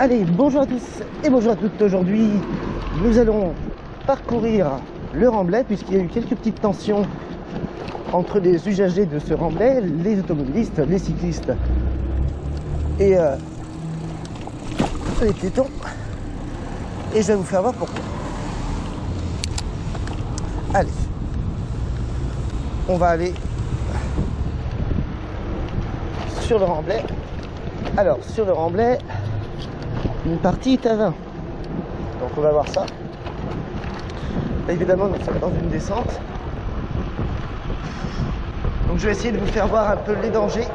Allez, bonjour à tous et bonjour à toutes. Aujourd'hui, nous allons parcourir le Remblai puisqu'il y a eu quelques petites tensions entre les usagers de ce Remblai, les automobilistes, les cyclistes et les piétons. Et je vais vous faire voir pourquoi. Allez, on va aller sur le Remblai. Alors, sur le Remblai, une partie est à 20. Donc on va voir ça. Là, évidemment, nous sommes dans une descente. Donc je vais essayer de vous faire voir un peu les dangers.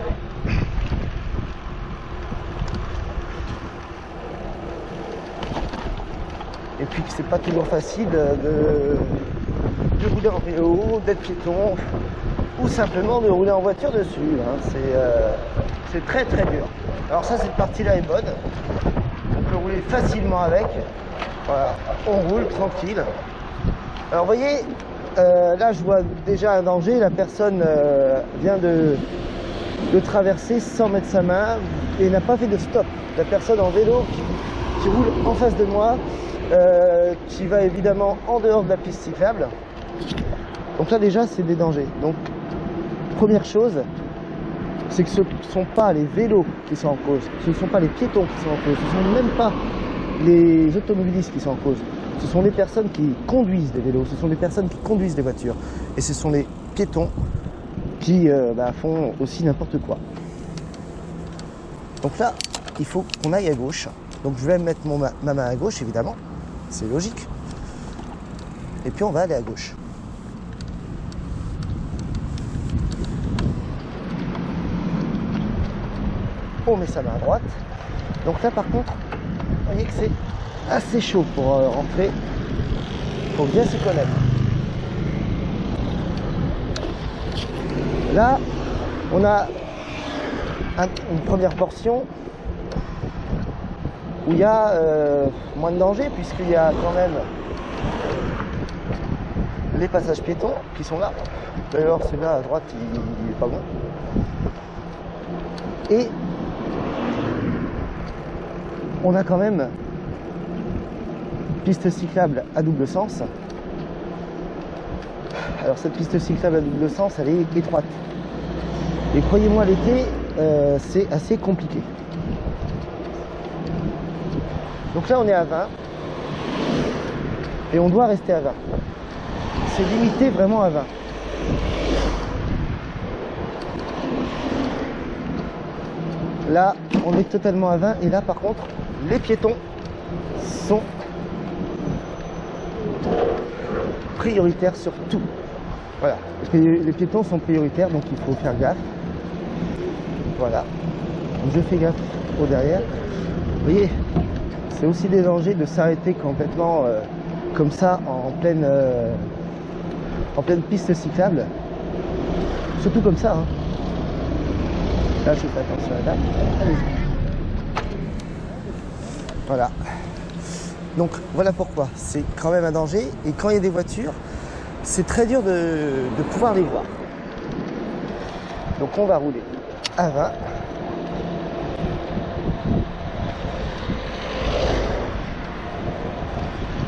Et puis que c'est pas toujours facile de rouler en vélo, d'être piéton ou simplement de rouler en voiture dessus. Hein. C'est très très dur. Alors ça, cette partie-là est bonne. On peut rouler facilement avec. Voilà, on roule tranquille. Alors vous voyez, là je vois déjà un danger. La personne vient de traverser sans mettre sa main et n'a pas fait de stop. La personne en vélo qui roule en face de moi, qui va évidemment en dehors de la piste cyclable. Donc là déjà c'est des dangers. Donc première chose, c'est que ce ne sont pas les vélos qui sont en cause, ce ne sont pas les piétons qui sont en cause, ce ne sont même pas les automobilistes qui sont en cause. Ce sont les personnes qui conduisent des vélos, ce sont les personnes qui conduisent des voitures. Et ce sont les piétons qui font aussi n'importe quoi. Donc là, il faut qu'on aille à gauche. Donc je vais mettre ma main à gauche, évidemment. C'est logique. Et puis on va aller à gauche. On met sa main à droite. Donc là, par contre, vous voyez que c'est assez chaud pour rentrer. Il faut bien se connaître. Là, on a une première portion où il y a moins de danger puisqu'il y a quand même les passages piétons qui sont là. D'ailleurs, celui-là à droite, il est pas bon. Et on a quand même piste cyclable à double sens. Alors cette piste cyclable à double sens, elle est étroite. Et croyez-moi, l'été, c'est assez compliqué. Donc là, on est à 20. Et on doit rester à 20. C'est limité vraiment à 20. Là, on est totalement à 20. Et là, par contre, les piétons sont prioritaires sur tout. Voilà. Les piétons sont prioritaires, donc il faut faire gaffe. Voilà. Je fais gaffe au derrière. Vous voyez, c'est aussi des dangers de s'arrêter complètement comme ça en pleine piste cyclable. Surtout comme ça. Hein. Là, je fais attention à la date. Allez-y. Voilà. Donc voilà pourquoi c'est quand même un danger. Et quand il y a des voitures, c'est très dur de pouvoir les voir. Donc on va rouler à 20.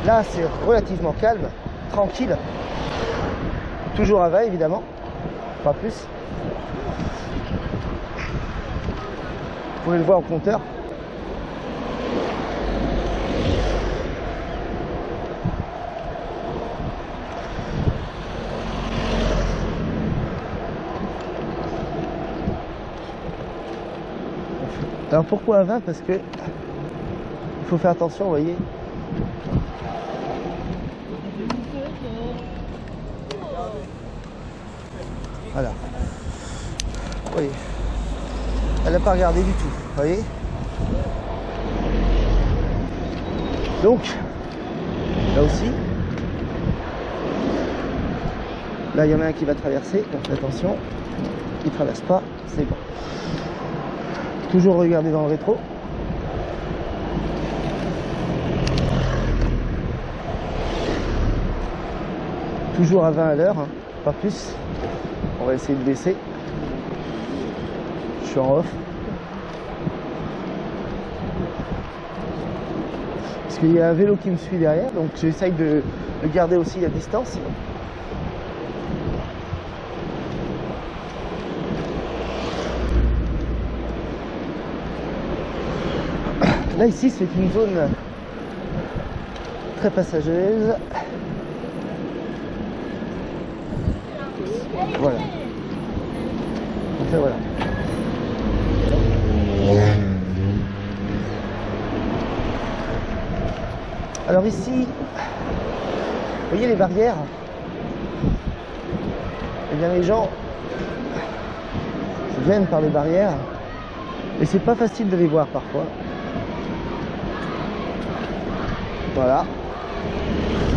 Là c'est relativement calme, tranquille. Toujours à 20 évidemment, pas plus. Vous pouvez le voir au compteur. Alors pourquoi à 20? Parce que il faut faire attention, vous voyez. Voilà. Vous voyez. Elle n'a pas regardé du tout, vous voyez. Donc, là aussi, là il y en a un qui va traverser, donc attention, il ne traverse pas, c'est bon. Toujours regarder dans le rétro. Toujours à 20 à l'heure, hein, pas plus. On va essayer de baisser. Je suis en off. Parce qu'il y a un vélo qui me suit derrière, donc j'essaye de garder aussi la distance. Là ici c'est une zone très passageuse. Voilà. Donc là, voilà. Alors ici, vous voyez les barrières? Eh bien les gens viennent par les barrières et c'est pas facile de les voir parfois. Voilà.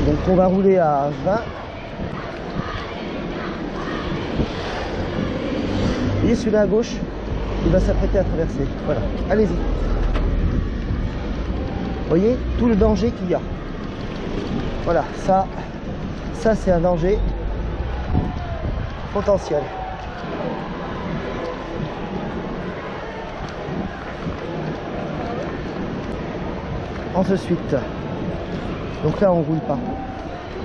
Donc on va rouler à 20. Vous voyez celui-là à gauche, il va s'apprêter à traverser. Voilà, allez-y. Vous voyez tout le danger qu'il y a. Voilà, ça c'est un danger potentiel. Ensuite, donc là on roule pas,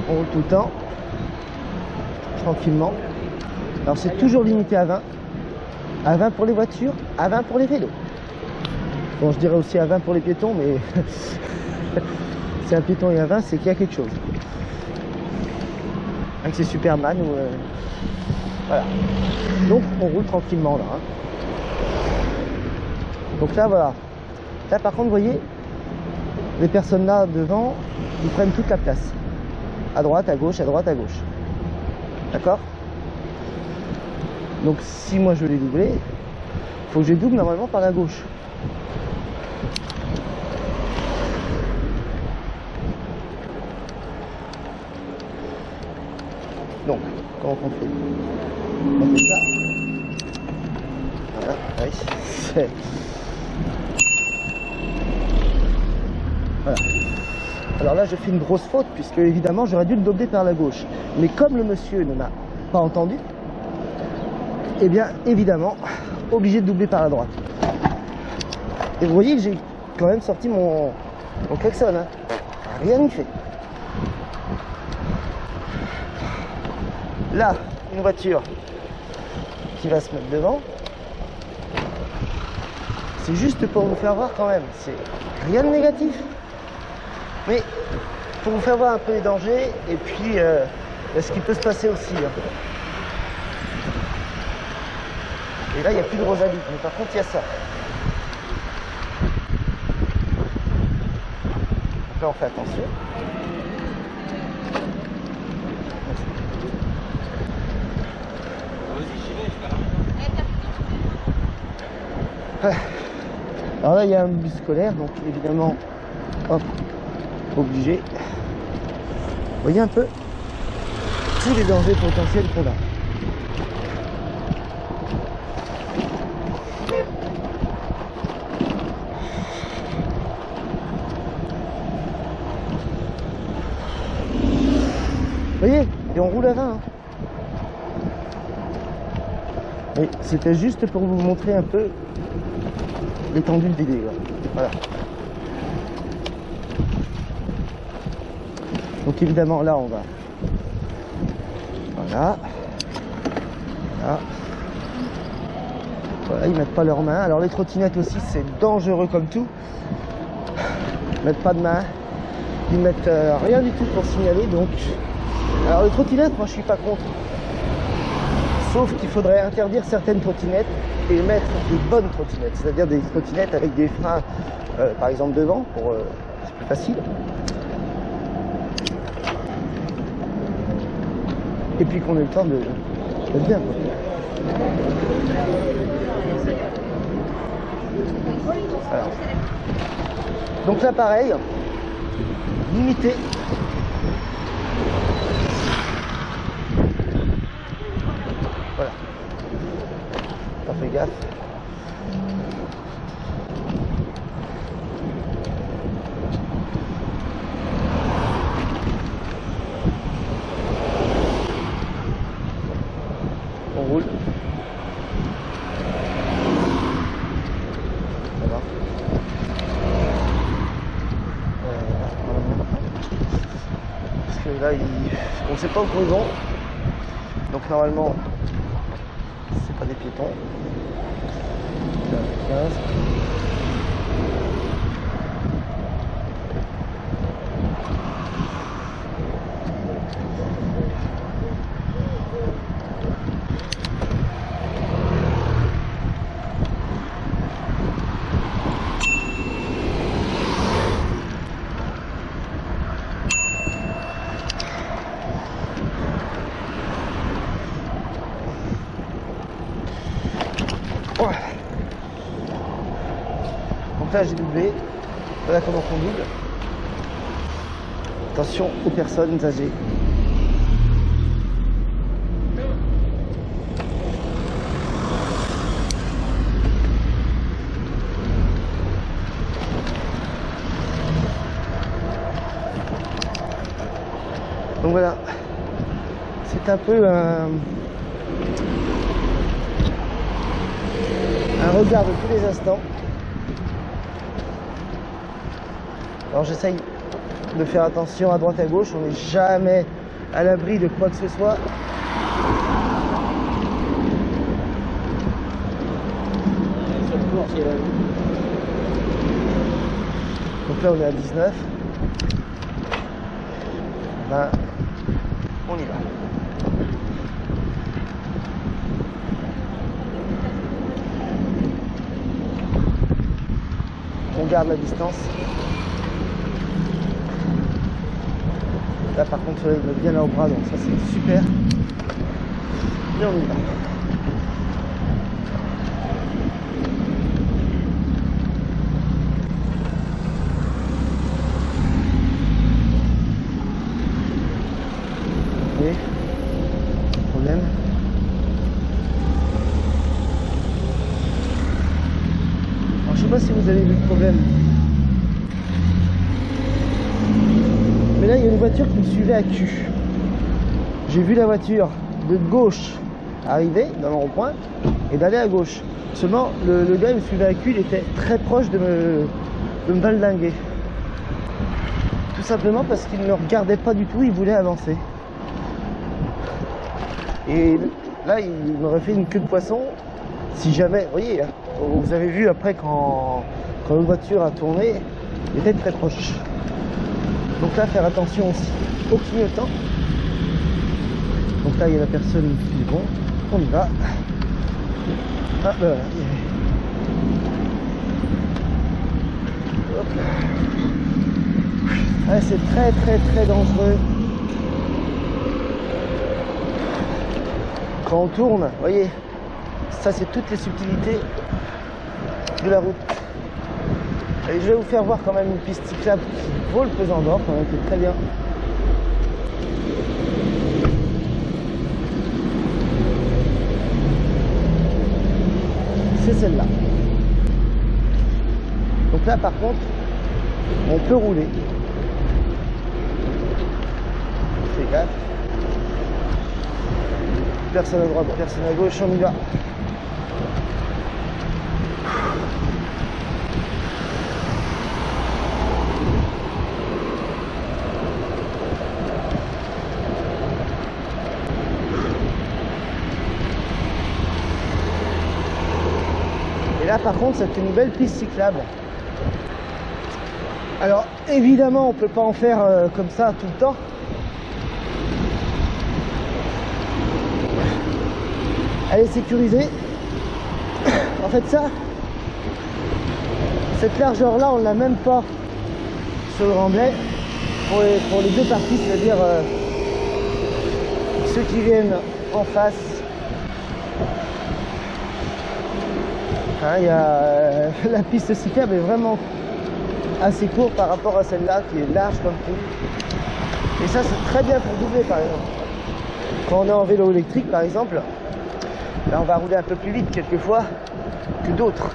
on roule tout le temps, tranquillement. Alors c'est toujours limité à 20 pour les voitures, à 20 pour les vélos. Bon, je dirais aussi à 20 pour les piétons, mais c'est un piéton et à 20, c'est qu'il y a quelque chose. Avec ces Superman ou voilà. Donc on roule tranquillement là. Hein. Donc là voilà. Là par contre, vous voyez, les personnes là devant, ils prennent toute la place. À droite, à gauche, à droite, à gauche. D'accord? Donc si moi je veux les doubler, il faut que je les double normalement par la gauche. Donc, comment on fait? On fait ça. Voilà, oui. Voilà. Alors là, je fais une grosse faute, puisque évidemment, j'aurais dû le doubler par la gauche. Mais comme le monsieur ne m'a pas entendu, eh bien, évidemment, obligé de doubler par la droite. Et vous voyez que j'ai quand même sorti mon klaxon. Hein. Rien n'y fait. Là, une voiture qui va se mettre devant. C'est juste pour vous faire voir quand même. C'est rien de négatif. Mais pour vous faire voir un peu les dangers et puis ce qui peut se passer aussi. Hein. Et là, il n'y a plus de Rosalie. Mais par contre, il y a ça. Donc là, on fait attention. Alors là il y a un bus scolaire, donc évidemment hop, obligé. Vous voyez un peu tous les dangers potentiels qu'on a. Vous voyez, et on roule à 20 hein. Et c'était juste pour vous montrer un peu l'étendue de délai. Voilà. Donc évidemment là on va. Voilà. Voilà. Voilà, ils mettent pas leurs mains. Alors les trottinettes aussi c'est dangereux comme tout. Ils mettent pas de main. Ils mettent rien du tout pour signaler. Donc. Alors les trottinettes, moi je suis pas contre. Sauf qu'il faudrait interdire certaines trottinettes et mettre des bonnes trottinettes, c'est-à-dire des trottinettes avec des freins, par exemple devant, pour c'est plus facile. Et puis qu'on ait le temps de bien. Voilà. Donc là pareil, limité. Voilà. T'en fais gaffe. On roule. Ça va. Là, on ne sait pas où ils vont. Donc normalement, c'est pas des piétons. Là, 15. Donc là j'ai doublé, voilà comment on double. Attention aux personnes âgées. Donc voilà, c'est un peu un regard de tous les instants. Alors j'essaye de faire attention à droite à gauche, on n'est jamais à l'abri de quoi que ce soit. Donc là on est à 19. Ben, on y va. On garde la distance. Là par contre il me bien là au bras, donc ça c'est super. Et on y va. Ok. Problème. Alors je sais pas si vous avez vu le problème. Mais là, il y a une voiture qui me suivait à cul. J'ai vu la voiture de gauche arriver dans le rond-point et d'aller à gauche. Seulement, le gars il me suivait à cul, il était très proche de me valdinguer. Tout simplement parce qu'il ne me regardait pas du tout, il voulait avancer. Et là, il m'aurait fait une queue de poisson si jamais, vous voyez, là, vous avez vu après quand une voiture a tourné, il était très proche. Donc là, faire attention aussi au clignotant. Donc là, il y a la personne qui dit bon, on y va. Ah, ben voilà. Hop. Ouais, c'est très très très dangereux. Quand on tourne, vous voyez, ça c'est toutes les subtilités de la route. Et je vais vous faire voir quand même une piste cyclable qui vaut le pesant d'or, quand même, qui est très bien. C'est celle-là. Donc là par contre, on peut rouler. Fais gaffe. Personne à droite, personne à gauche, on y va. Et là par contre c'est une belle piste cyclable. Alors évidemment on peut pas en faire comme ça tout le temps. Elle est sécurisée. En fait ça, cette largeur là on l'a même pas sur le remblai pour les deux parties, c'est-à-dire ceux qui viennent en face. Hein, il y a, la piste cyclable est vraiment assez courte par rapport à celle-là qui est large comme tout. Et ça c'est très bien pour doubler par exemple. Quand on est en vélo électrique par exemple, là on va rouler un peu plus vite quelquefois que d'autres.